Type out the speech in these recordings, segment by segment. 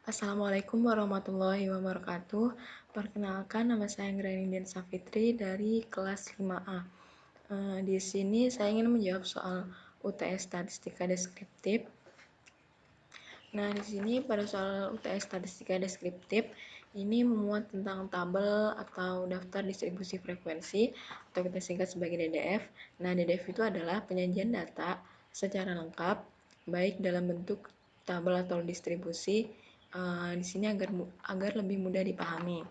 Assalamualaikum warahmatullahi wabarakatuh. Perkenalkan, nama saya Graindin Safitri dari kelas 5A. Di sini saya ingin menjawab soal UTS Statistika Deskriptif. Nah, di sini pada soal UTS Statistika Deskriptif ini memuat tentang tabel atau daftar distribusi frekuensi atau kita singkat sebagai DDF. Nah, DDF itu adalah penyajian data secara lengkap baik dalam bentuk tabel atau distribusi di sini agar lebih mudah dipahami.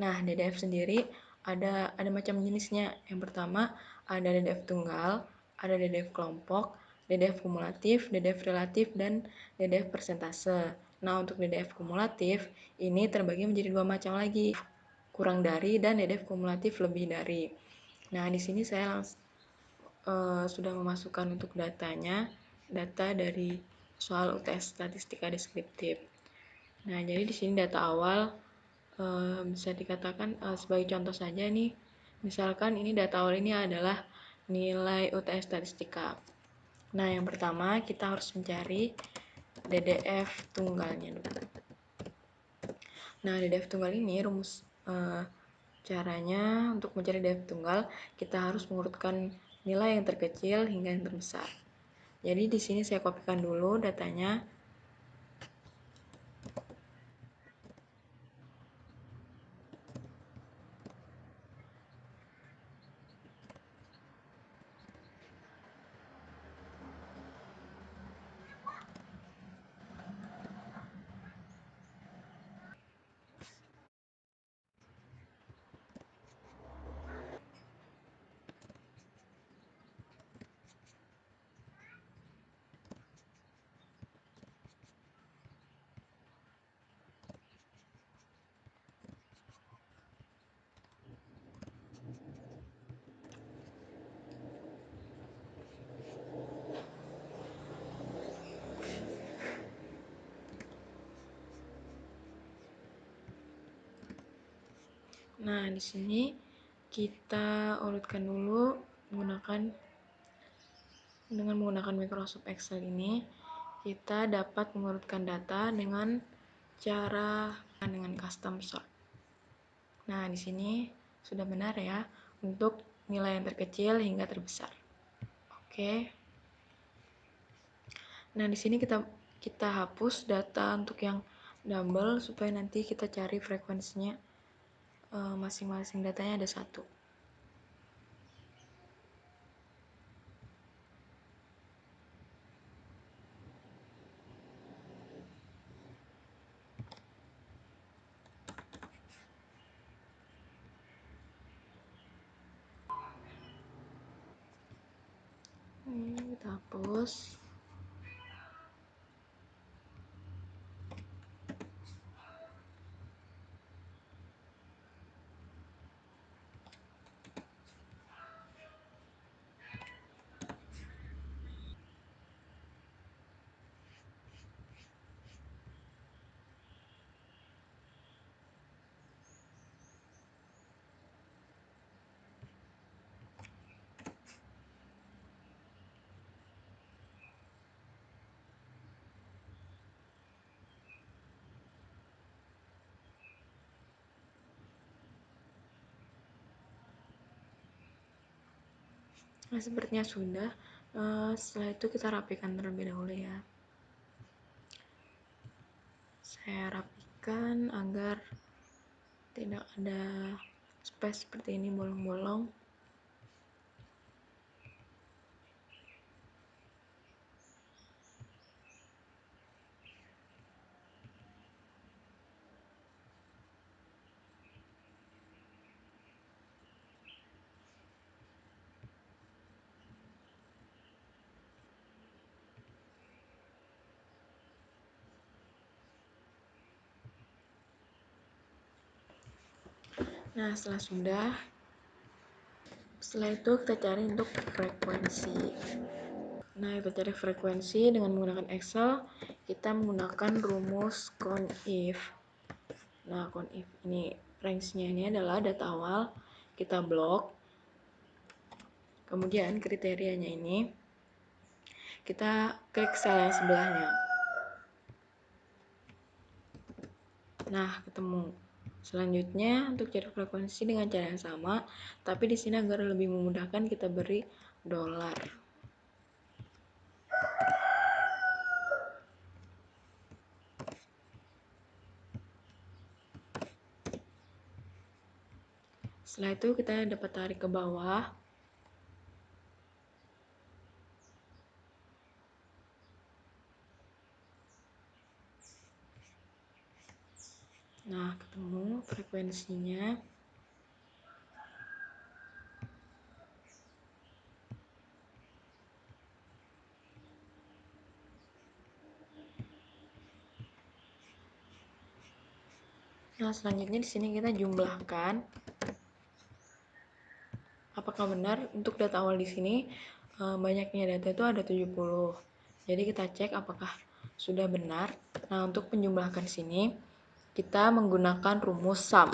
Nah, DDF sendiri ada macam jenisnya. Yang pertama ada DDF tunggal, ada DDF kelompok, DDF kumulatif, DDF relatif, dan DDF persentase. Nah, untuk DDF kumulatif ini terbagi menjadi dua macam lagi, kurang dari dan DDF kumulatif lebih dari. Nah, di sini saya sudah memasukkan untuk datanya, data dari soal UTS Statistika Deskriptif. Nah, jadi di sini data awal bisa dikatakan sebagai contoh saja nih. Misalkan ini data awal ini adalah nilai UTS Statistika. Nah, yang pertama kita harus mencari DDF tunggalnya dulu. Nah, DDF tunggal ini rumus caranya untuk mencari DDF tunggal kita harus mengurutkan nilai yang terkecil hingga yang terbesar. Jadi di sini saya kopikan dulu datanya. Nah, di sini kita urutkan dulu dengan menggunakan Microsoft Excel ini. Kita dapat mengurutkan data dengan cara dengan custom sort. Nah, di sini sudah benar ya untuk nilai yang terkecil hingga terbesar. Oke. Nah, di sini kita hapus data untuk yang double supaya nanti kita cari frekuensinya masing-masing datanya ada satu. Ini kita hapus. Nah, sepertinya sudah. Setelah itu kita rapikan terlebih dahulu ya. Saya rapikan agar tidak ada space seperti ini, bolong-bolong. Nah, setelah itu kita cari untuk frekuensi. Nah, kita cari frekuensi dengan menggunakan Excel. Kita menggunakan rumus CONIF. Nah, CONIF ini range-nya ini adalah data awal. Kita blok. Kemudian kriterianya ini kita klik sel yang sebelahnya. Nah, ketemu. Selanjutnya untuk cari frekuensi dengan cara yang sama, tapi di sini agar lebih memudahkan kita beri dolar. Setelah itu kita dapat tarik ke bawah. Nah, ketemu frekuensinya. Nah, selanjutnya di sini kita jumlahkan. Apakah benar untuk data awal di sini banyaknya data itu ada 70. Jadi kita cek apakah sudah benar. Nah, untuk penjumlahkan sini kita menggunakan rumus sum.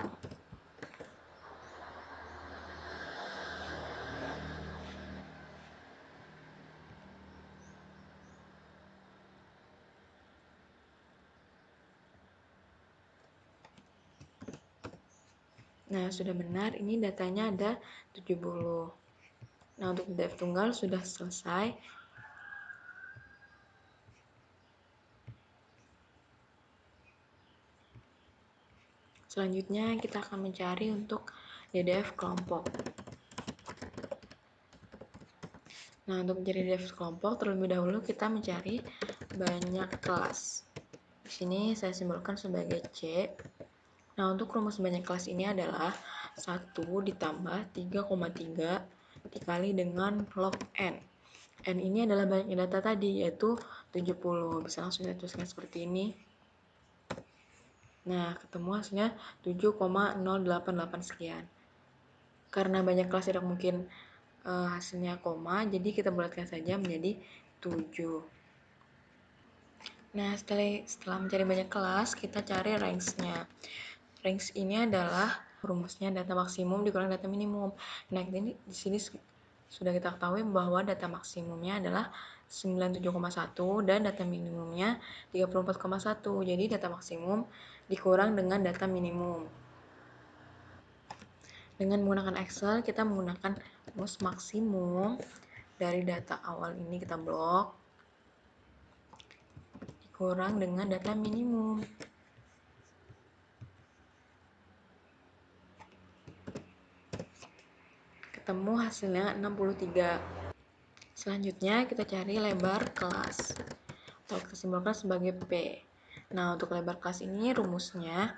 Nah, sudah benar, ini datanya ada 70. Nah, untuk def tunggal sudah selesai. Selanjutnya kita akan mencari untuk DDF kelompok. Nah, untuk mencari DDF kelompok, terlebih dahulu kita mencari banyak kelas. Di sini saya simbolkan sebagai C. Nah, untuk rumus banyak kelas ini adalah 1 ditambah 3,3 dikali dengan log N. N ini adalah banyaknya data tadi, yaitu 70. Bisa langsung saya tuliskan seperti ini. Nah, ketemu hasilnya 7,088 sekian. Karena banyak kelas tidak mungkin hasilnya koma, jadi kita bulatkan saja menjadi 7. Nah, setelah mencari banyak kelas, kita cari range-nya. Range ini adalah rumusnya data maksimum dikurang data minimum. Nah, ini di sini sudah kita ketahui bahwa data maksimumnya adalah 97,1 dan data minimumnya 34,1. Jadi data maksimum dikurang dengan data minimum. Dengan menggunakan Excel, kita menggunakan rumus maksimum dari data awal ini kita blok dikurang dengan data minimum. Ketemu hasilnya 63. Selanjutnya kita cari lebar kelas atau kita simbolkan sebagai P. Nah, untuk lebar kelas ini rumusnya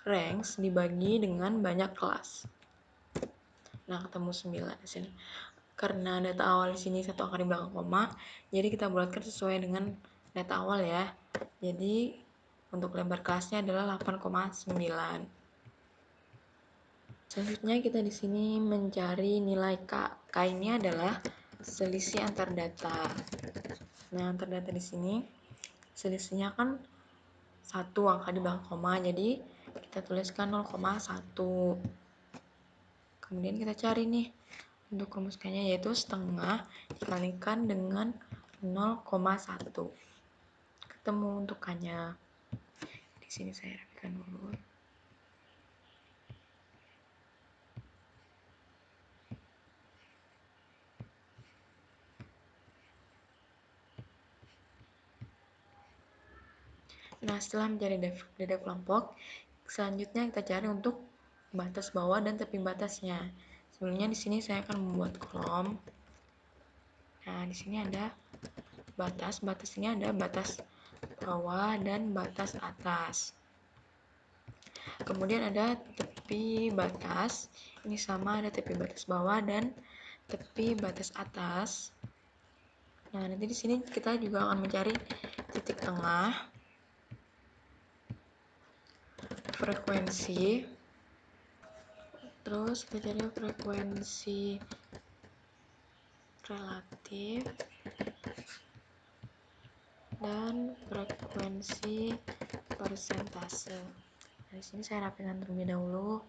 range dibagi dengan banyak kelas. Nah, ketemu 9 di sini. Karena data awal di sini satu angka di belakang koma, jadi kita bulatkan sesuai dengan data awal ya. Jadi untuk lebar kelasnya adalah 8,9. Selanjutnya kita di sini mencari nilai K. K ini adalah selisih antar data. Nah, antar data di sini selisihnya kan satu angka di belakang koma, jadi kita tuliskan 0,1. Kemudian kita cari nih untuk rumuskannya, yaitu setengah dikalikan dengan 0,1. Ketemu untuk K-nya. Di sini saya rapikan dulu. Nah, setelah mencari data kelompok, selanjutnya kita cari untuk batas bawah dan tepi batasnya. Sebelumnya di sini saya akan membuat kolom. Nah, di sini ada batas. Batas ini ada batas bawah dan batas atas. Kemudian ada tepi batas. Ini sama, ada tepi batas bawah dan tepi batas atas. Nah, nanti di sini kita juga akan mencari titik tengah, frekuensi, terus kita cari frekuensi relatif dan frekuensi persentase. Nah, di sini saya rapikan terlebih dahulu.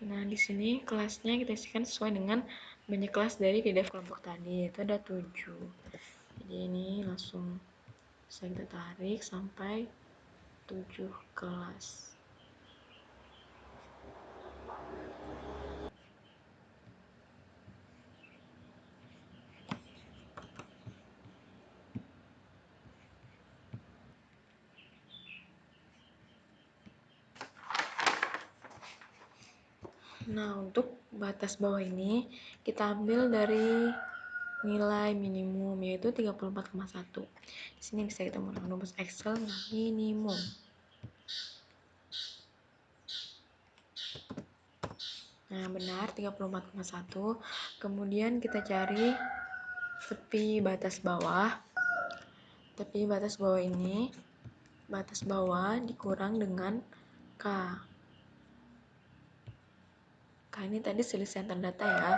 Nah, di sini kelasnya kita isikan sesuai dengan banyak kelas dari PDF kelompok tadi, yaitu ada 7. Jadi ini langsung bisa kita tarik sampai 7 kelas. Nah, untuk batas bawah ini kita ambil dari nilai minimum, yaitu 34,1. Di sini bisa kita menggunakan rumus Excel minimum. Nah, benar 34,1. Kemudian kita cari tepi batas bawah. Tepi batas bawah ini, batas bawah dikurang dengan K. Ini tadi selisih antar data ya.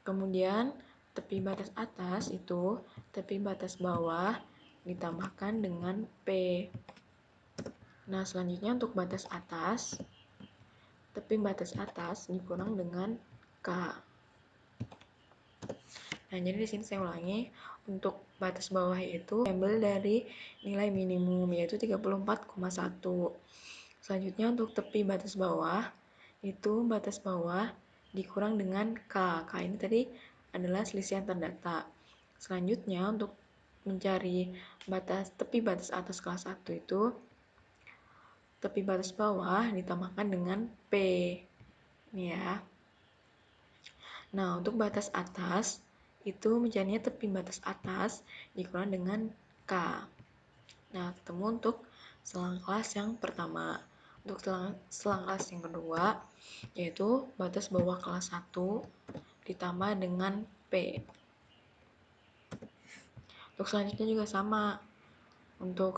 Kemudian tepi batas atas itu tepi batas bawah ditambahkan dengan P. Nah, selanjutnya untuk batas atas, tepi batas atas dikurang dengan K. Nah, jadi di sini saya ulangi, untuk batas bawah itu ambil dari nilai minimum yaitu 34,1. Selanjutnya untuk tepi batas bawah itu batas bawah dikurang dengan K. K ini tadi adalah selisih antar data. Selanjutnya untuk mencari tepi batas atas kelas 1 itu tepi batas bawah ditambahkan dengan P. Ini ya. Nah, untuk batas atas itu mencarinya tepi batas atas dikurang dengan K. Nah, ketemu untuk selang kelas yang pertama. Untuk selang kelas yang kedua, yaitu batas bawah kelas 1 ditambah dengan P. Untuk selanjutnya juga sama, untuk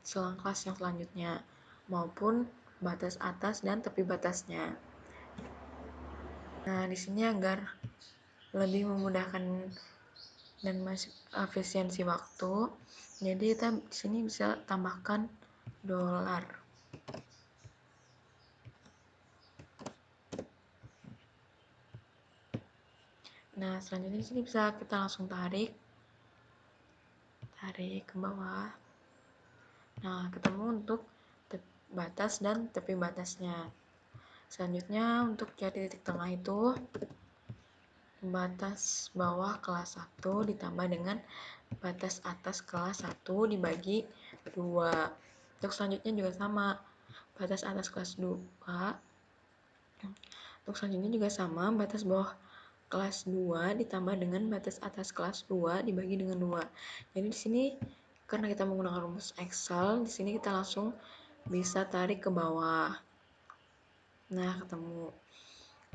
selang kelas yang selanjutnya, maupun batas atas dan tepi batasnya. Nah, di sini agar lebih memudahkan dan masih efisiensi waktu, jadi kita di sini bisa tambahkan dolar. Nah, selanjutnya di sini bisa kita langsung tarik ke bawah. Nah, ketemu untuk batas dan tepi batasnya. Selanjutnya untuk cari titik tengah itu batas bawah kelas 1 ditambah dengan batas atas kelas 1 dibagi 2. Untuk selanjutnya juga sama, batas atas kelas 2. Untuk selanjutnya juga sama, batas bawah kelas 2 ditambah dengan batas atas kelas 2 dibagi dengan 2. Jadi di sini karena kita menggunakan rumus Excel, di sini kita langsung bisa tarik ke bawah. Nah, ketemu.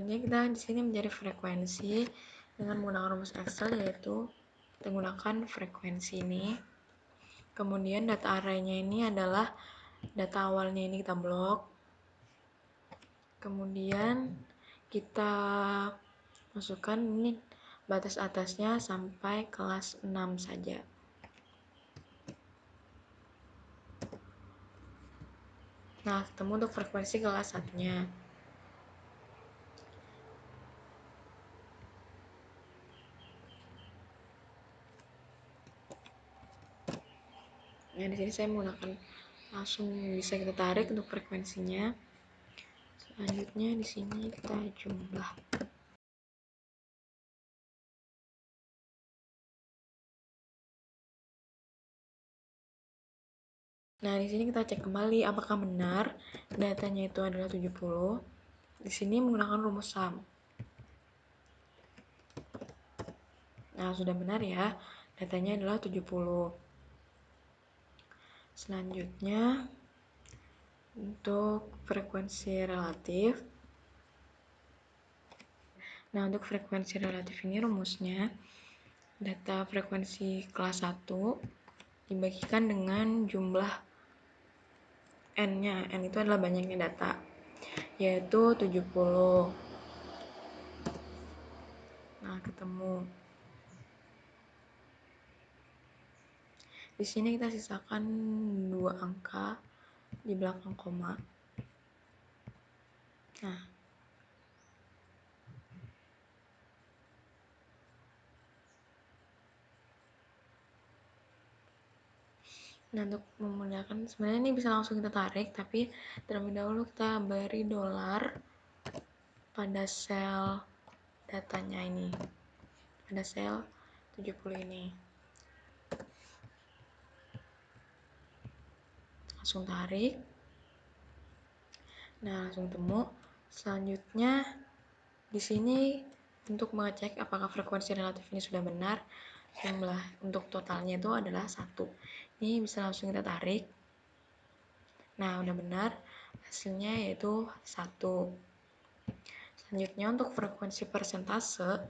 Jadi kita di sini mencari frekuensi dengan menggunakan rumus Excel, yaitu kita gunakan frekuensi ini. Kemudian data arraynya ini adalah data awalnya ini kita blok. Kemudian kita masukkan ini batas atasnya sampai kelas 6 saja. Nah, ketemu untuk frekuensi kelas 1-nya. Nah, di sini saya menggunakan langsung bisa kita tarik untuk frekuensinya. Selanjutnya di sini kita jumlah. Nah, di sini kita cek kembali apakah benar datanya itu adalah 70. Di sini menggunakan rumus sum. Nah, sudah benar ya. Datanya adalah 70. Selanjutnya untuk frekuensi relatif. Nah, untuk frekuensi relatif ini rumusnya data frekuensi kelas 1 dibagikan dengan jumlah N-nya. N itu adalah banyaknya data, yaitu 70. Nah, ketemu. Di sini kita sisakan 2 angka di belakang koma. Nah, untuk memudahkan, sebenarnya ini bisa langsung kita tarik, tapi terlebih dahulu kita beri dolar pada sel datanya ini, pada sel 70 ini. Langsung tarik. Nah, langsung temu. Selanjutnya di sini untuk mengecek apakah frekuensi relatif ini sudah benar, jumlah untuk totalnya itu adalah 1. Ini bisa langsung kita tarik. Nah, udah benar. Hasilnya yaitu 1. Selanjutnya untuk frekuensi persentase,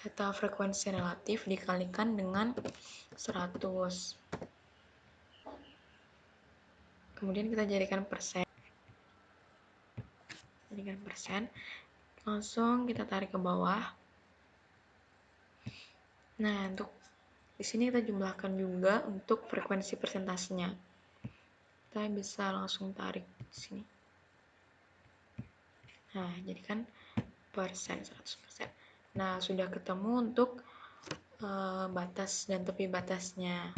data frekuensi relatif dikalikan dengan 100. Kemudian kita jadikan persen. Langsung kita tarik ke bawah. Nah, untuk di sini kita jumlahkan juga untuk frekuensi persentasenya. Kita bisa langsung tarik di sini. Nah, jadikan persen 100%. Nah, sudah ketemu untuk batas dan tepi batasnya.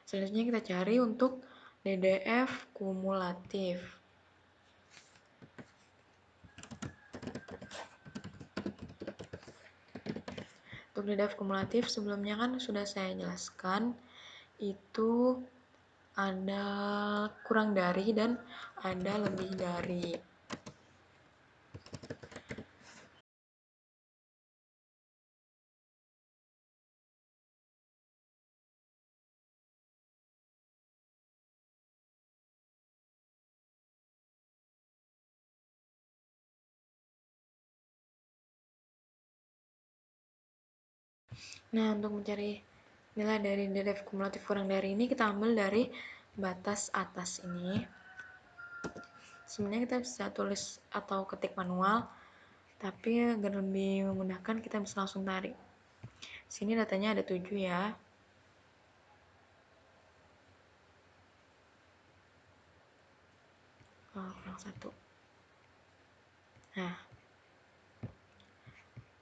Selanjutnya kita cari untuk DDF kumulatif. Untuk DDF kumulatif sebelumnya kan sudah saya jelaskan, itu ada kurang dari dan ada lebih dari. Nah, untuk mencari nilai dari DDF kumulatif kurang dari ini, kita ambil dari batas atas ini. Sebenarnya kita bisa tulis atau ketik manual, tapi agar lebih memudahkan kita bisa langsung tarik. Sini datanya ada 7 ya. Kurang 1. Nah,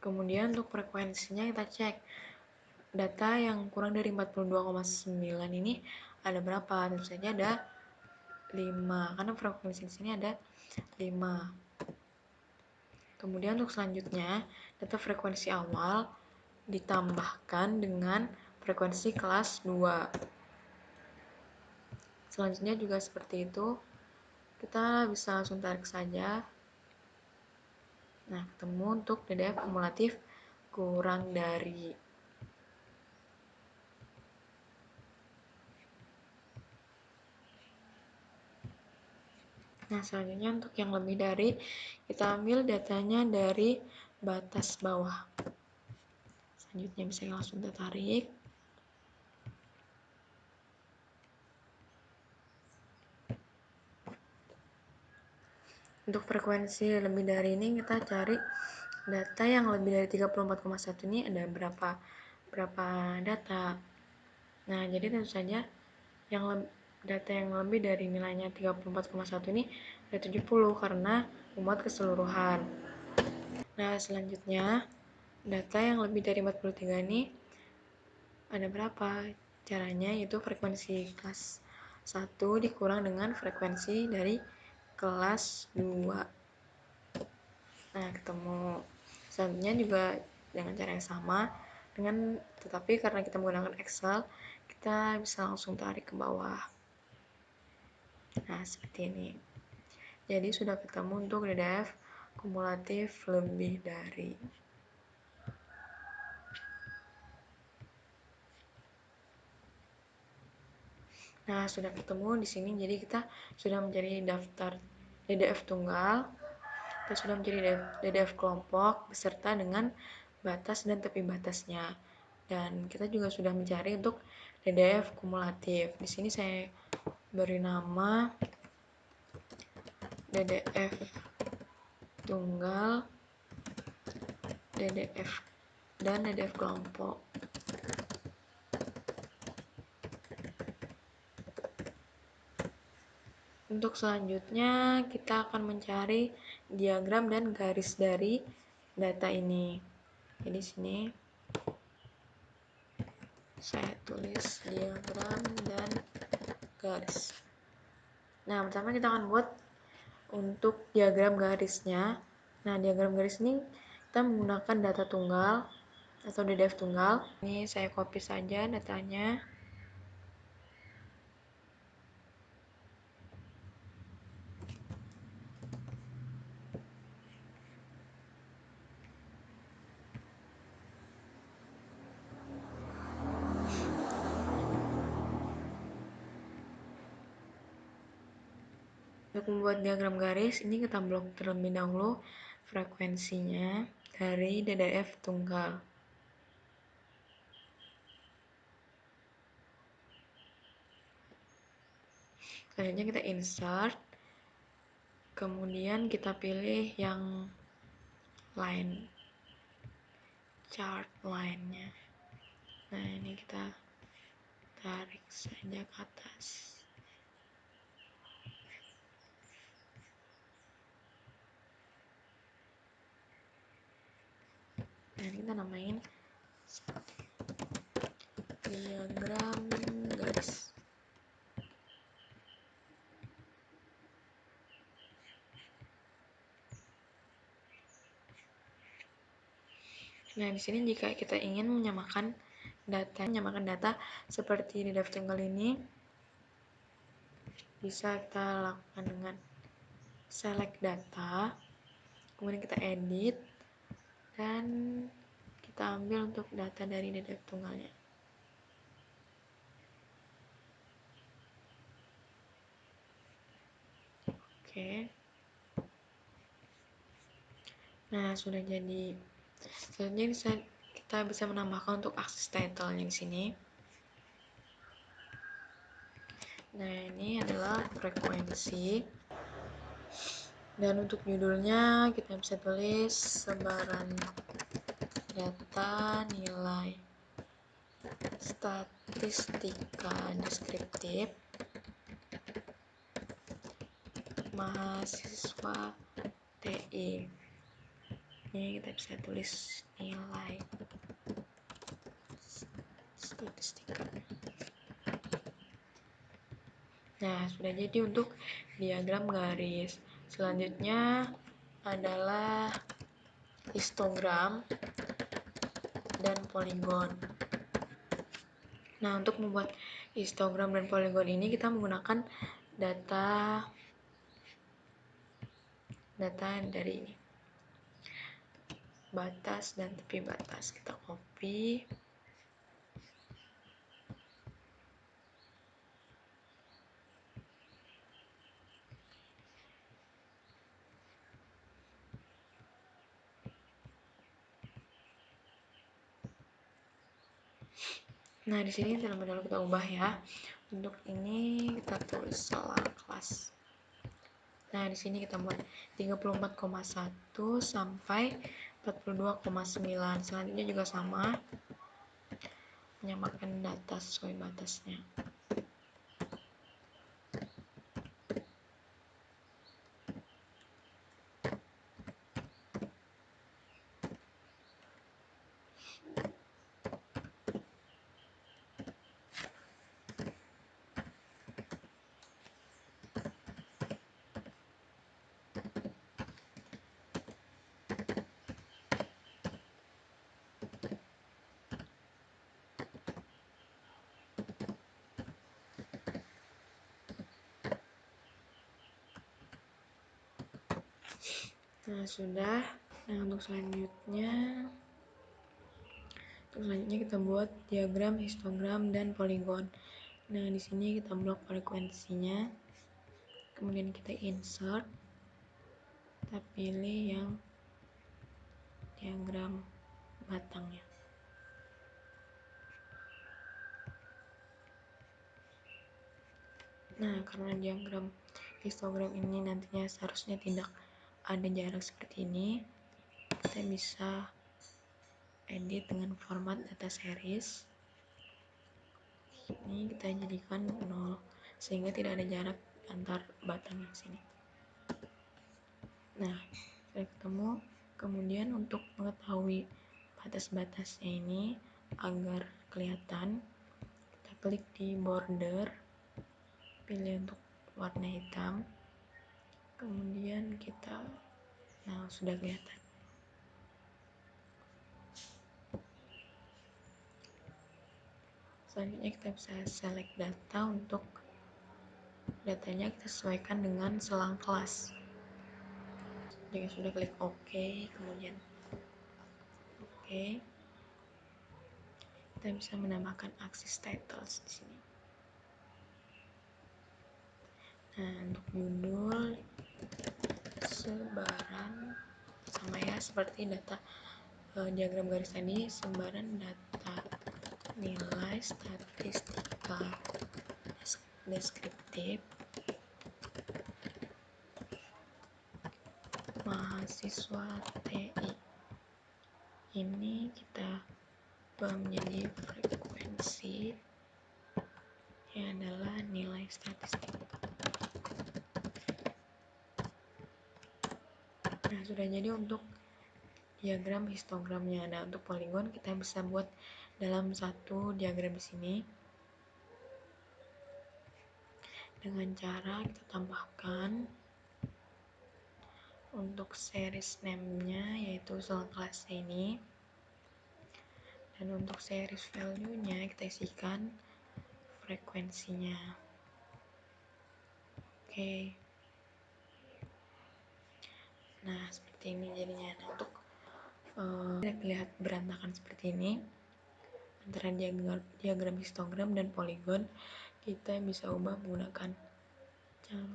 kemudian untuk frekuensinya kita cek. Data yang kurang dari 42,9 ini ada berapa? Tentu saja ada 5, karena frekuensi di sini ada 5. Kemudian untuk selanjutnya, data frekuensi awal ditambahkan dengan frekuensi kelas 2. Selanjutnya juga seperti itu. Kita bisa langsung tarik saja. Nah, ketemu untuk DDF kumulatif kurang dari. Nah, selanjutnya untuk yang lebih dari, kita ambil datanya dari batas bawah. Selanjutnya bisa langsung kita tarik. Untuk frekuensi lebih dari ini kita cari data yang lebih dari 34,1 ini ada berapa data. Nah, jadi tentu saja data yang lebih dari nilainya 34,1 ini ada 70 karena memuat keseluruhan. Nah, selanjutnya data yang lebih dari 43 ini ada berapa? Caranya yaitu frekuensi kelas 1 dikurang dengan frekuensi dari kelas 2. Nah, ketemu. Selanjutnya juga dengan cara yang sama, tetapi karena kita menggunakan Excel, kita bisa langsung tarik ke bawah. Nah, seperti ini. Jadi sudah ketemu untuk DDF kumulatif lebih dari. Nah, sudah ketemu di sini, jadi kita sudah menjadi daftar DDF tunggal, kita sudah menjadi DDF kelompok beserta dengan batas dan tepi batasnya. Dan kita juga sudah mencari untuk DDF kumulatif. Di sini saya beri nama DDF tunggal, DDF dan DDF kelompok. Untuk selanjutnya kita akan mencari diagram dan garis dari data ini. Jadi sini saya tulis diagram dan garis. Nah, pertama kita akan buat untuk diagram garisnya. Nah, diagram garis ini kita menggunakan data tunggal atau DDF tunggal. Ini saya copy saja datanya. Untuk membuat diagram garis, ini kita blok terlebih dahulu frekuensinya dari DDF tunggal. Selanjutnya kita insert, kemudian kita pilih yang line, chart line-nya. Nah, ini kita tarik saja ke atas. Nah, ini kita namain diagram garis. Nah, di sini jika kita ingin menyamakan data seperti di daftar tunggal ini, bisa kita lakukan dengan select data, kemudian kita edit, dan kita ambil untuk data dari daftar tunggalnya. Oke. Nah, sudah jadi. Selanjutnya kita bisa menambahkan untuk akses title di sini. Nah, ini adalah frekuensi. Dan untuk judulnya kita bisa tulis sebaran data nilai statistika deskriptif mahasiswa TI. Ini kita bisa tulis nilai statistika. Nah, sudah jadi untuk diagram garis. Selanjutnya adalah histogram dan poligon. Nah, untuk membuat histogram dan poligon ini kita menggunakan data dari ini. Batas dan tepi batas. Kita copy. Nah, di sini terlebih dahulu kita ubah ya. Untuk ini kita tulis salah kelas. Nah, di sini kita buat 34,1 sampai 42,9. Selanjutnya juga sama. Menyamakan data sesuai batasnya. Nah, sudah. Nah, untuk selanjutnya kita buat diagram, histogram, dan poligon. Nah, di sini kita blok frekuensinya. Kemudian kita insert. Kita pilih yang diagram batangnya. Nah, karena diagram histogram ini nantinya seharusnya tidak ada jarak seperti ini, kita bisa edit dengan format data series. Ini kita jadikan 0 sehingga tidak ada jarak antar batang yang sini. Nah, sudah ketemu. Kemudian untuk mengetahui batas-batasnya ini agar kelihatan, kita klik di border, pilih untuk warna hitam, kemudian kita, nah sudah kelihatan. Selanjutnya kita bisa select data. Untuk datanya kita sesuaikan dengan selang kelas. Jika sudah klik OK, kemudian OK, kita bisa menambahkan akses titles di sini. Nah, untuk judul sebaran sama ya seperti data diagram garis tadi, sebaran data nilai statistika deskriptif mahasiswa TI. Ini kita ubah menjadi frekuensi yang adalah nilai statistik. Nah, sudah jadi untuk diagram histogramnya. Nah, untuk poligon kita bisa buat dalam satu diagram di sini dengan cara kita tambahkan untuk series name-nya, yaitu selang kelasnya ini, dan untuk series value-nya kita isikan frekuensinya. Oke. Nah, seperti ini jadinya. Nah, untuk terlihat berantakan seperti ini antara diagram histogram dan poligon, kita bisa ubah menggunakan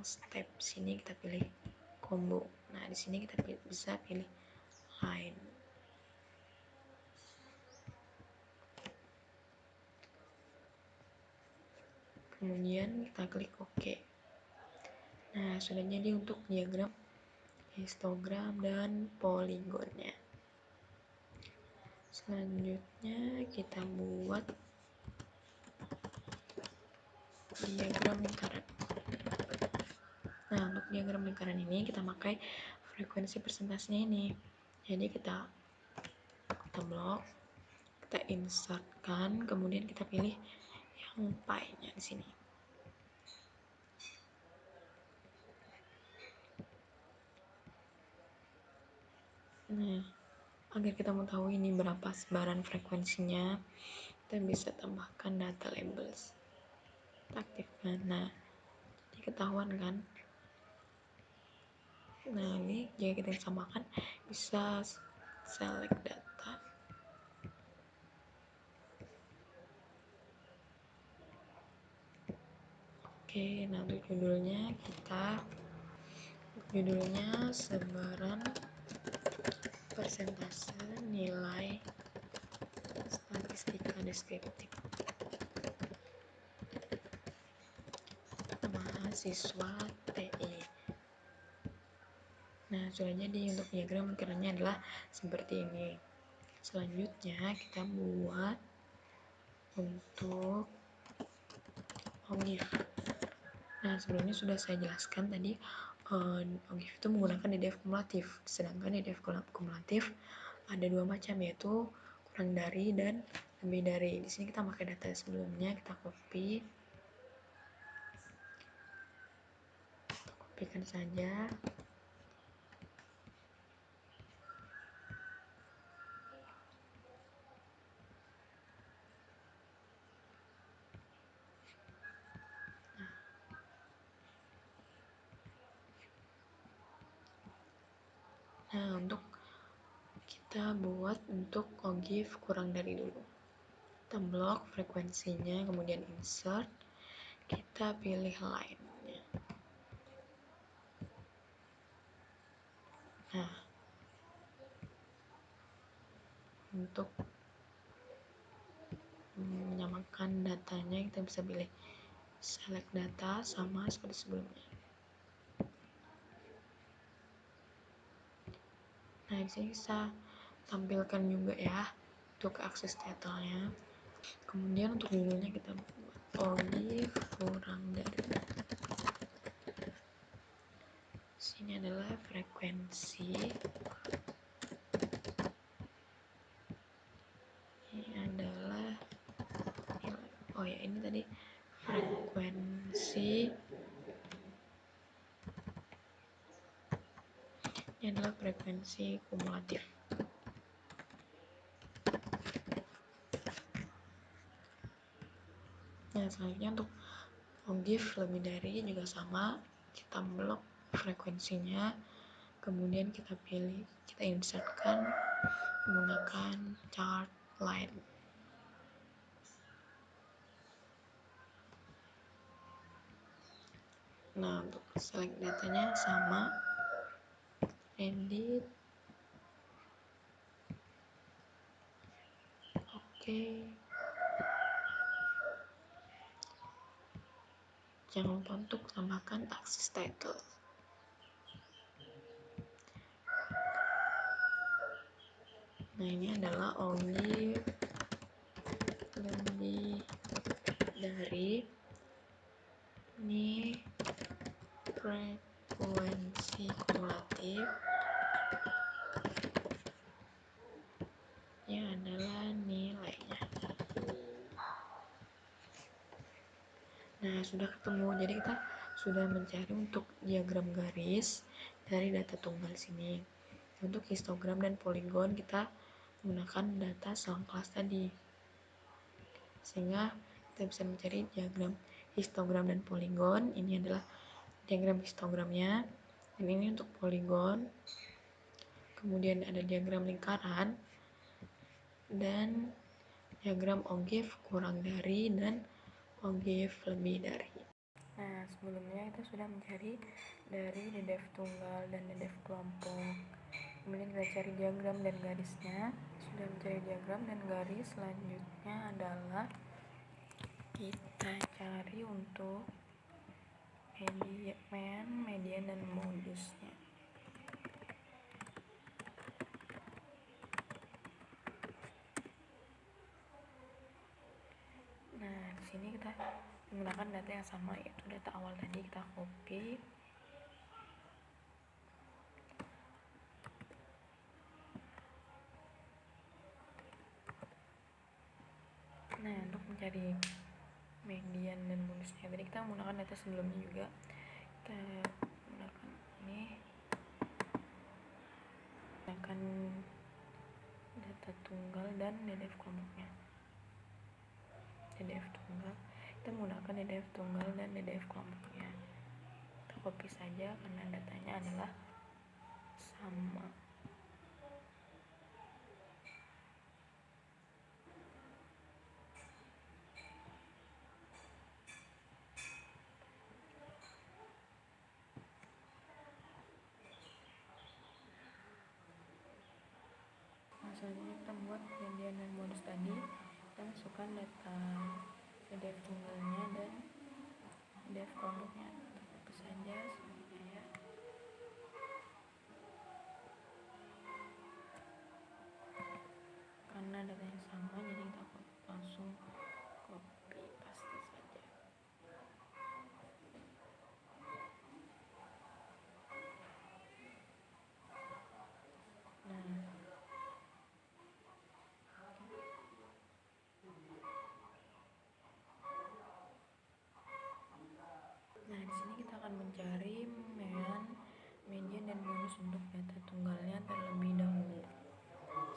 step. Sini kita pilih combo. Nah, di sini kita bisa pilih line. Kemudian kita klik OK. Nah, sudah jadi untuk diagram histogram dan poligonnya. Selanjutnya kita buat diagram lingkaran. Nah, untuk diagram lingkaran ini kita pakai frekuensi persentasenya ini. Jadi kita blok, kita insertkan, kemudian kita pilih yang pi-nya di sini. Nah, agar kita mau tahu ini berapa sebaran frekuensinya, kita bisa tambahkan data labels. Kita aktifkan. Nah, jadi ketahuan kan. Nah, ini jika kita samakan, bisa select data. Oke, nah untuk judulnya sebaran persentase nilai statistika deskriptif mahasiswa TI. Nah, sudah jadi. Untuk diagram lingkarannya adalah seperti ini. Selanjutnya kita buat untuk OGIF. Nah, sebelumnya sudah saya jelaskan tadi, OGIF itu menggunakan DDF kumulatif. Sedangkan DDF kumulatif ada dua macam, yaitu kurang dari dan lebih dari. Di sini kita pakai data sebelumnya, kita kopikan saja. Nah, untuk kita buat untuk OGIF kurang dari dulu. Kita blok frekuensinya, kemudian insert, kita pilih line-nya. Nah, untuk menyamakan datanya kita bisa pilih select data sama seperti sebelumnya. Nah, di sini bisa tampilkan juga ya untuk akses title-nya. Kemudian untuk judulnya kita buat OGIF kurang dari. Ini adalah frekuensi. Ini adalah ini tadi frekuensi. Ini adalah frekuensi kumulatif. Nah, selanjutnya untuk longif lebih dari juga sama, kita blok frekuensinya, kemudian kita insertkan menggunakan chart line. Nah, untuk select datanya sama, edit, oke. Jangan lupa untuk tambahkan akses title. Nah, ini adalah only lebih dari ini frekuensi kumulatif. Ini adalah nilainya. Nah, sudah ketemu. Jadi kita sudah mencari untuk diagram garis dari data tunggal sini. Untuk histogram dan poligon kita menggunakan data selang kelas tadi. Sehingga kita bisa mencari diagram histogram dan poligon. Ini adalah diagram histogramnya. Dan ini untuk poligon. Kemudian ada diagram lingkaran dan diagram ogive kurang dari dan ogive lebih dari. Nah, sebelumnya kita sudah mencari dari DDF tunggal dan DDF kelompok. Kemudian kita cari diagram dan garisnya. Sudah mencari diagram dan garis, selanjutnya adalah kita cari untuk median dan modusnya. Nah, di sini kita menggunakan data yang sama, yaitu data awal tadi kita copy. Nah, untuk mencari median dan modusnya tadi kita menggunakan data sebelumnya juga. Kita menggunakan ini, menggunakan data tunggal dan DDF kelompoknya. DDF tunggal, kita menggunakan DDF tunggal dan DDF kelompoknya. Kita copy saja karena datanya adalah sama. Selanjutnya kita buat median dan modus tadi. Kita masukkan data PDF tunggalnya dan PDF kelompoknya. Kita copy saja semuanya ya. Karena datanya sama, jadi kita langsung copy paste saja. Nah, di sini kita akan mencari median dan bonus untuk data tunggalnya terlebih dahulu.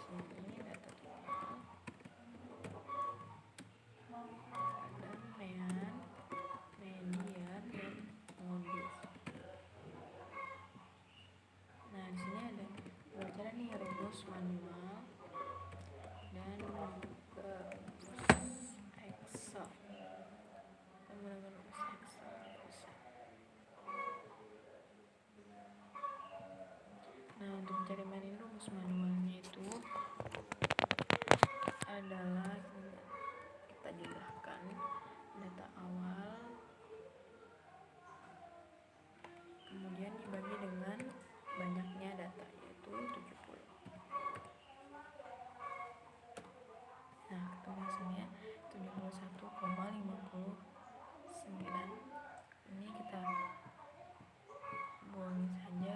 Sini data tunggal, ada median dan modus. Nah, di sini ada dua cara nih, rumus manual dan rumus Excel. Kita menggunakan rumus Excel. Nah, untuk mencari median, rumus manualnya itu adalah kita jumlahkan data awal, kemudian dibagi dengan banyaknya data, yaitu 70. Nah, ketemu hasilnya 71,59. Ini kita buang saja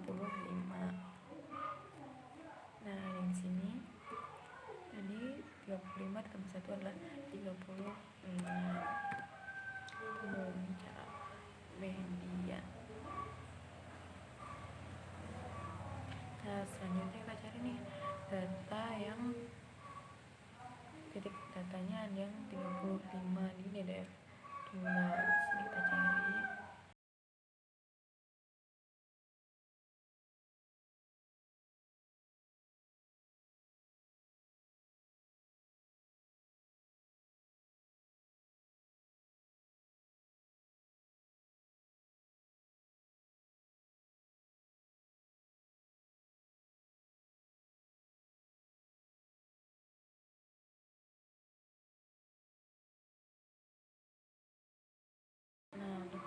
35. Nah, yang sini tadi 35 ditambah 1 adalah 35. Cara median. Nah, selanjutnya kita cari nih data yang titik datanya yang 35 di DDF tunggal. Sini kita cari. Nah, untuk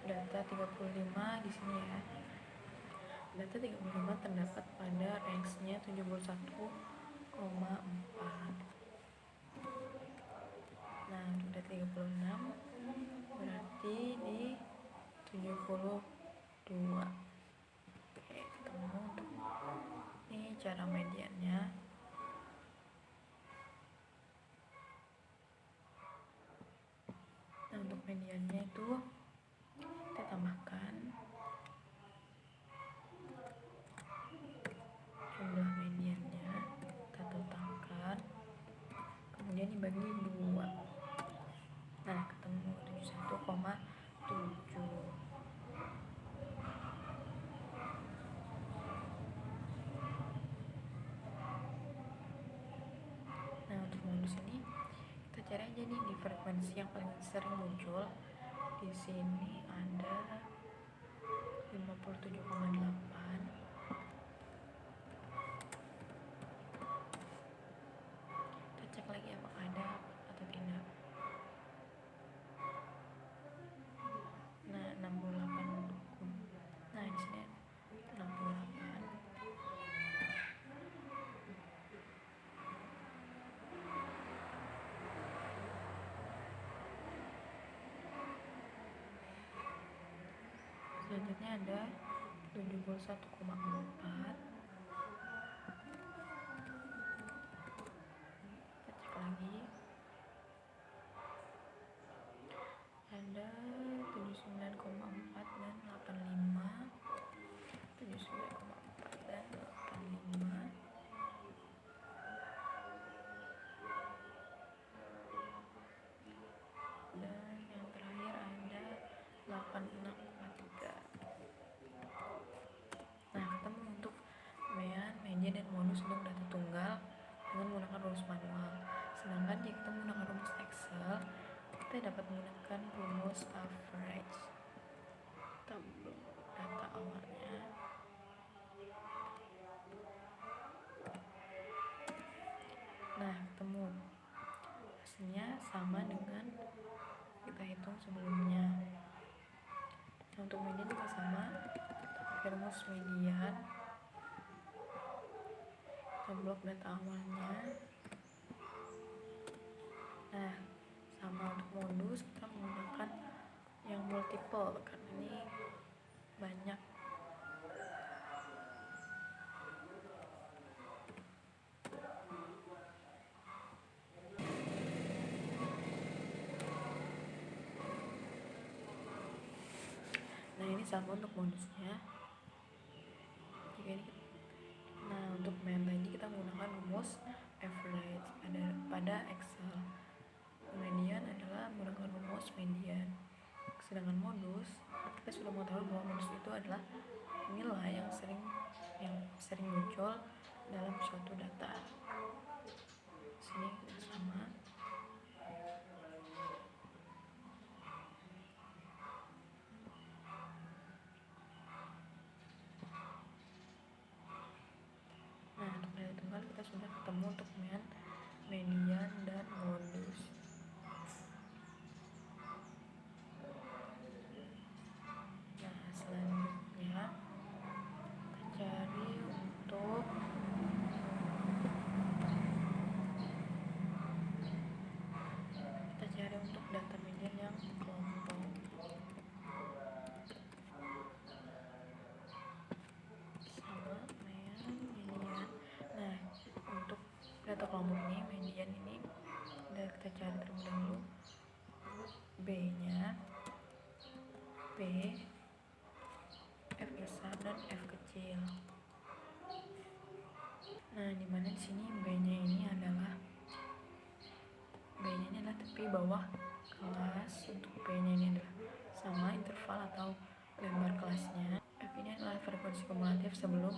data 35 di sini ya. Data 35 terdapat pada range-nya 71,4. Nah, untuk data 36 berarti di 72. Oke, ketemu untuk ini cara mediannya. Nah, untuk mediannya itu kita tambahkan jumlah mediannya, kita totalkan, kemudian dibagi 2. Nah, ketemu 71,7. Nah, untuk modus ini kita cari aja nih di frekuensi yang paling sering muncul. Di sini ada 57,8. Kita cek lagi apakah ada atau tidak. Nah, 68. Nah, di sini 68. Selanjutnya ada 71,4. Kita cek lagi. Ada 79,4 dan 85. 79,4 dan 85. Dan yang terakhir ada 86,3. Nah, ketemu untuk median dan modus untuk data tunggal dengan menggunakan rumus manual. Sedangkan jika kita menggunakan rumus Excel, kita dapat menggunakan rumus average. Tabel data awalnya. Nah, ketemu hasilnya sama dengan kita hitung sebelumnya. Nah, untuk median juga sama, pakai rumus median. Kita blok data awalnya. Nah, sama untuk modus kita menggunakan yang multiple karena ini banyak. Nah, ini sama untuk modusnya. Nah, untuk tadi kita menggunakan rumus average pada Excel. Median adalah menggunakan rumus median. Sedangkan modus, kita sudah mengetahui bahwa modus itu adalah nilai yang sering muncul dalam suatu data. Sini kita sama. Nah, untuk data tunggal kita sudah ketemu untuk median dan modus. Nah, selanjutnya kita cari untuk data kelompok ini, median ini udah kita cari terlebih dahulu. B nya B, F besar dan F kecil. Nah, dimana di sini B nya ini adalah tepi bawah kelas. Untuk B nya ini adalah sama interval atau lebar kelasnya. F ini adalah frekuensi kumulatif sebelum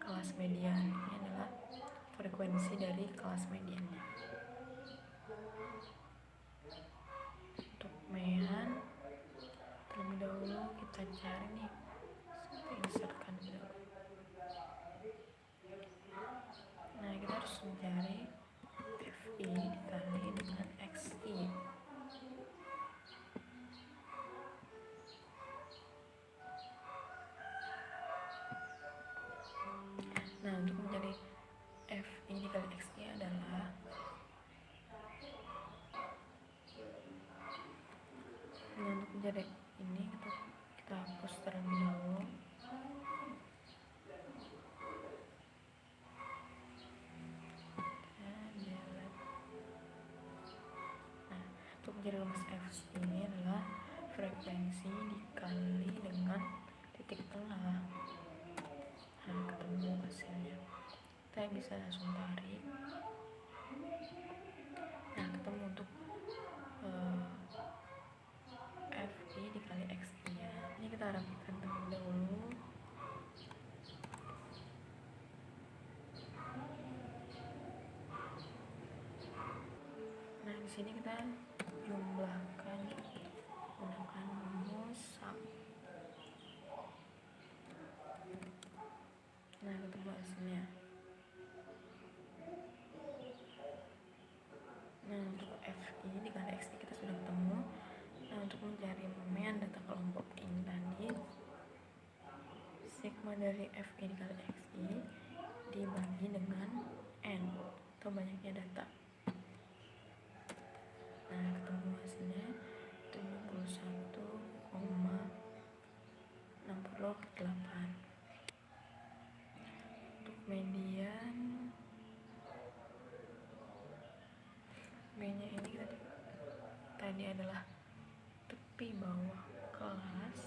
kelas median. Ini adalah frekuensi dari kelas mediannya. Untuk mean terlebih dahulu kita cari nih, kita insertkan dulu. Nah, kita harus mencari FI dikali dengan XI. Nah, untuk mencari FI dikali XI adalah untuk mencari ini kita hapus terlebih dahulu. Nah, untuk mencari rumus F ini adalah frekuensi dikali dengan titik tengah. Nah, ketemu hasilnya. Kita bisa langsung tarik. Nah, ketemu untuk FI dikali XI nya. Ini kita rapikan terlebih dahulu. Nah, di sini kita jumlahkan menggunakan rumus SAM. Nah, ketemu hasilnya. Nah, untuk FI dikali XI kita sudah ketemu. Nah, untuk mencari mean data kelompok ini tadi, sigma dari FI dikali XI dibagi dengan N atau banyaknya data. Nah, ketemu hasilnya 71,68. Untuk median B nya ini tadi adalah tepi bawah kelas.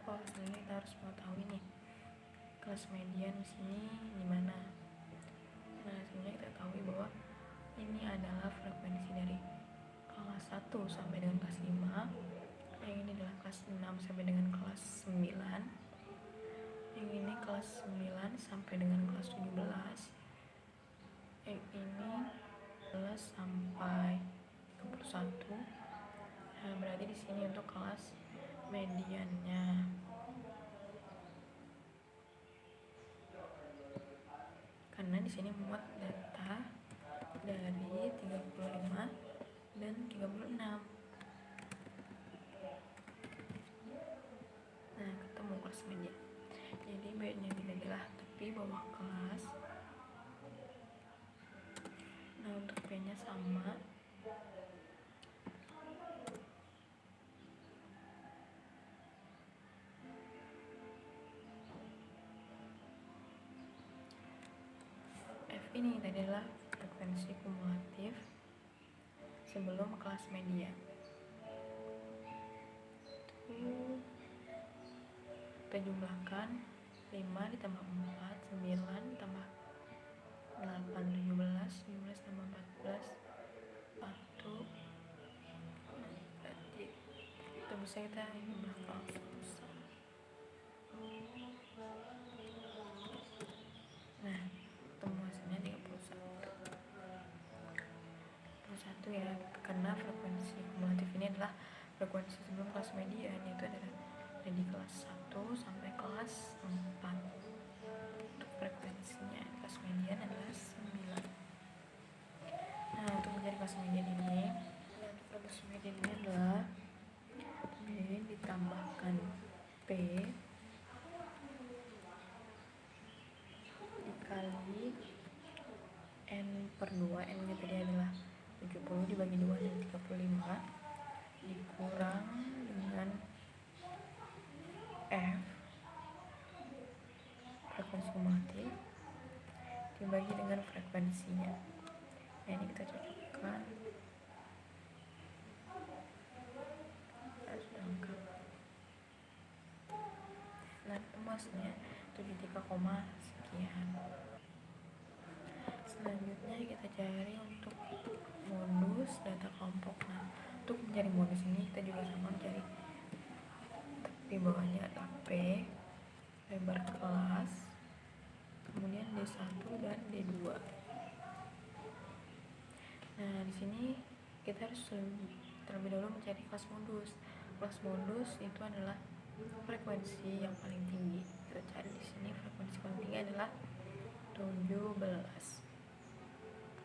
Oh, ini kita harus mengetahui nih kelas median di sini di mana. Nah, sebenarnya kita tahu bahwa ini adalah frekuensi dari kelas 1 sampai dengan kelas 5. Yang ini adalah kelas 6 sampai dengan kelas 9. Yang ini kelas 9 sampai dengan kelas 17. Yang ini 11 sampai 21. Nah, berarti di sini untuk kelas mediannya. Karena di sini muat data dari 35 dan 36. Nah, ketemu kelas median. Jadi B-nya adalah tepi bawah kelas. Nah, untuk B-nya sama. F ini adalah frekuensi kumulatif sebelum kelas median. Kita jumlahkan 5 ditambah 4, 9 tambah 8, 17, 17 tambah 14, 1. Berarti itu bisa kita jumlahkan langsung. Nah, ketemu hasilnya 31 ya, karena frekuensi kumulatif ini adalah frekuensi sebelum kelas median, yaitu adalah dari kelas 1 sampai kelas 4. Untuk frekuensinya kelas median adalah 9. Nah, untuk mencari kelas median ini, untuk kelas median ini adalah B ditambahkan P dikali N per 2. N nya tadi adalah 70 dibagi 2 dan 35 dikurang dengan F frekuensi kumulatif dibagi dengan frekuensinya. Nah, ini kita cocokkan. Kita sudah lengkap. Nah, ketemu hasilnya 73, sekian. Selanjutnya kita cari untuk modus data kelompok. Nah, untuk mencari modus ini kita juga sama mencari di bawahnya ada P, lebar kelas, kemudian D1 dan D2. Nah, di sini kita harus terlebih dahulu mencari kelas modus. Kelas modus itu adalah frekuensi yang paling tinggi. Kita cari di sini frekuensi paling tinggi adalah 17.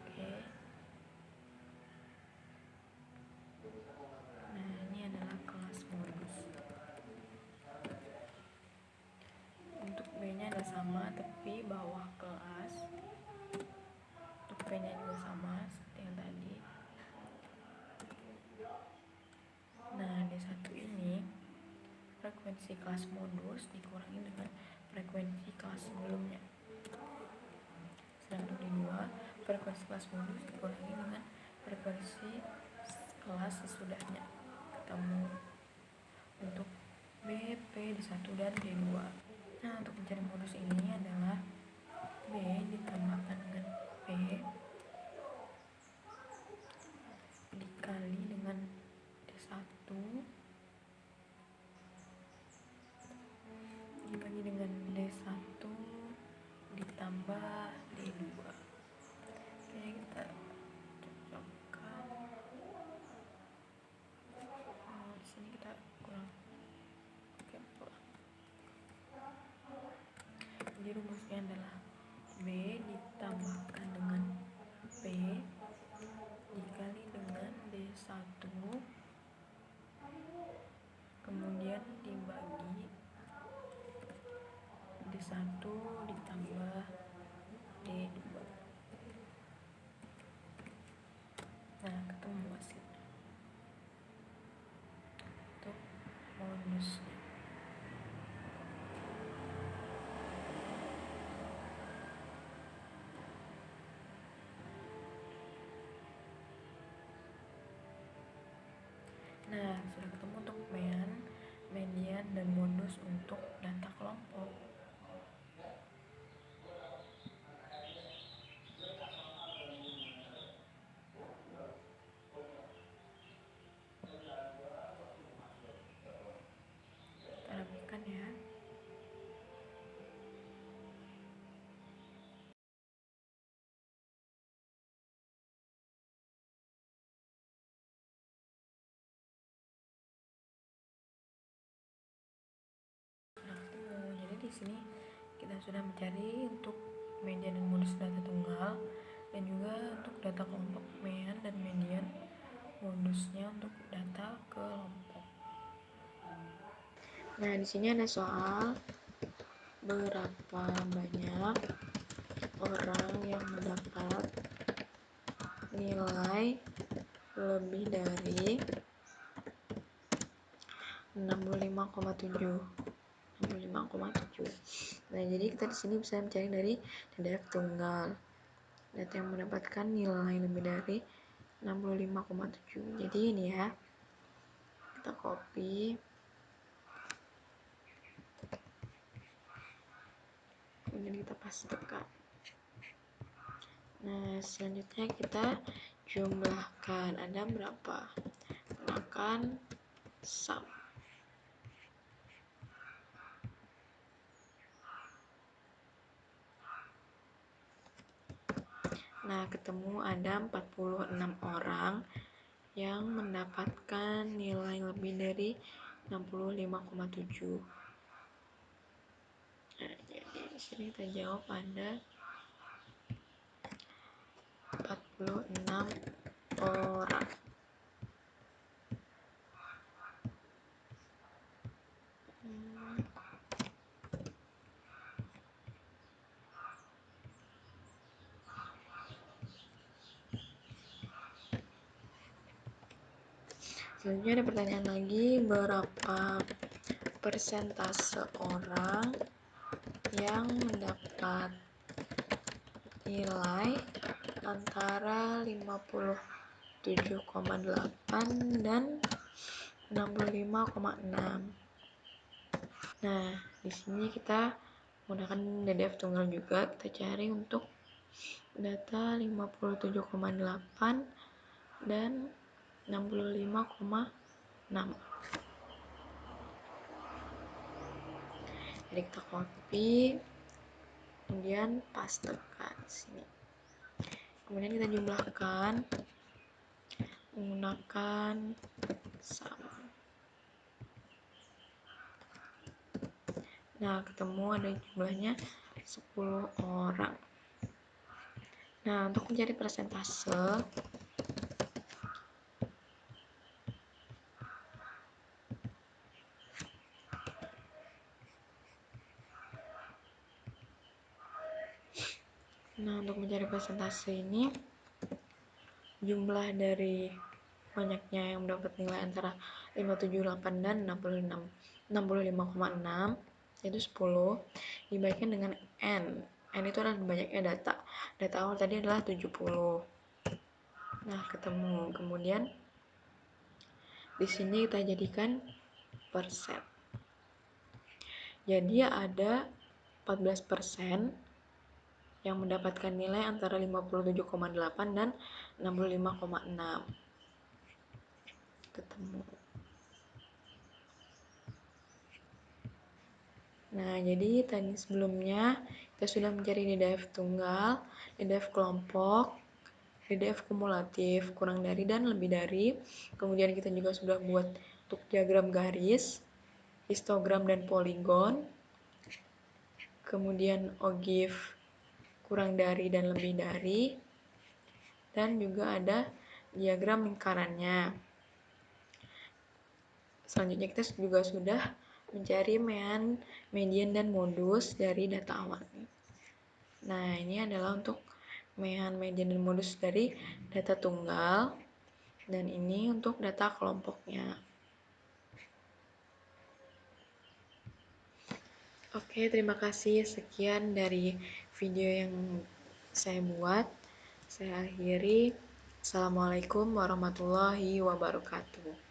Oke. Nah, ini adalah kelas modus. Untuk B-nya ada sama, tapi bawah kelas. Untuk P-nya juga sama seperti yang tadi. Nah, D1 ini frekuensi kelas modus dikurangi dengan frekuensi kelas sebelumnya. Sedangkan D2 frekuensi kelas modus dikurangi dengan frekuensi kelas sesudahnya. Ketemu untuk B, P, D1 dan D2. Nah, untuk mencari modus ini adalah B ditambahkan dengan P dikali dengan D1 dibagi dengan D1 ditambah D2. Oke, kita cocokkan. Di sini kita kurang. Oke, pulang. Jadi rumusnya adalah B ditambahkan dengan P dikali dengan D1 kemudian dibagi D1 ditambah D2. Nah, ketemu hasilnya untuk modusnya. Nah, sudah ketemu untuk mean, median, dan modus untuk data kelompok. Kita rapikan ya. Jadi di sini kita sudah mencari untuk median dan modus data tunggal dan juga untuk data kelompok mean dan median, modusnya untuk data kelompok. Nah, di sini ada soal berapa banyak orang yang mendapat nilai lebih dari 65,7. Nah, jadi kita di sini bisa mencari dari data tunggal, data yang mendapatkan nilai lebih dari 65,7. Jadi ini ya, kita copy, kemudian kita pastekan. Nah, selanjutnya kita jumlahkan, ada berapa? Gunakan sum. Nah, ketemu ada 46 orang yang mendapatkan nilai lebih dari 65,7. Nah, jadi di sini kita jawab ada 46 orang. Selanjutnya ada pertanyaan lagi, berapa persentase orang yang mendapat nilai antara 57,8 dan 65,6. Nah, di sini kita menggunakan DDF tunggal juga, kita cari untuk data 57,8 dan 65,6. Jadi kita copy, kemudian pastekan sini. Kemudian kita jumlahkan menggunakan sama. Nah, ketemu ada jumlahnya 10 orang. Nah, untuk mencari persentase, ini jumlah dari banyaknya yang mendapat nilai antara 578 dan 65,6 yaitu 10 dibagikan dengan N. N itu adalah banyaknya data awal tadi adalah 70. Nah, ketemu. Kemudian di sini kita jadikan persen. Jadi ada 14% yang mendapatkan nilai antara 57,8 dan 65,6. Ketemu. Nah, jadi tadi sebelumnya kita sudah mencari DDF tunggal, DDF kelompok, DDF kumulatif, kurang dari dan lebih dari. Kemudian kita juga sudah buat untuk diagram garis, histogram dan poligon. Kemudian OGIF kurang dari dan lebih dari, dan juga ada diagram lingkarannya. Selanjutnya kita juga sudah mencari median dan modus dari data awal. Nah, ini adalah untuk median dan modus dari data tunggal, dan ini untuk data kelompoknya. Oke, terima kasih. Sekian dari video yang saya buat. Saya akhiri. Assalamualaikum warahmatullahi wabarakatuh.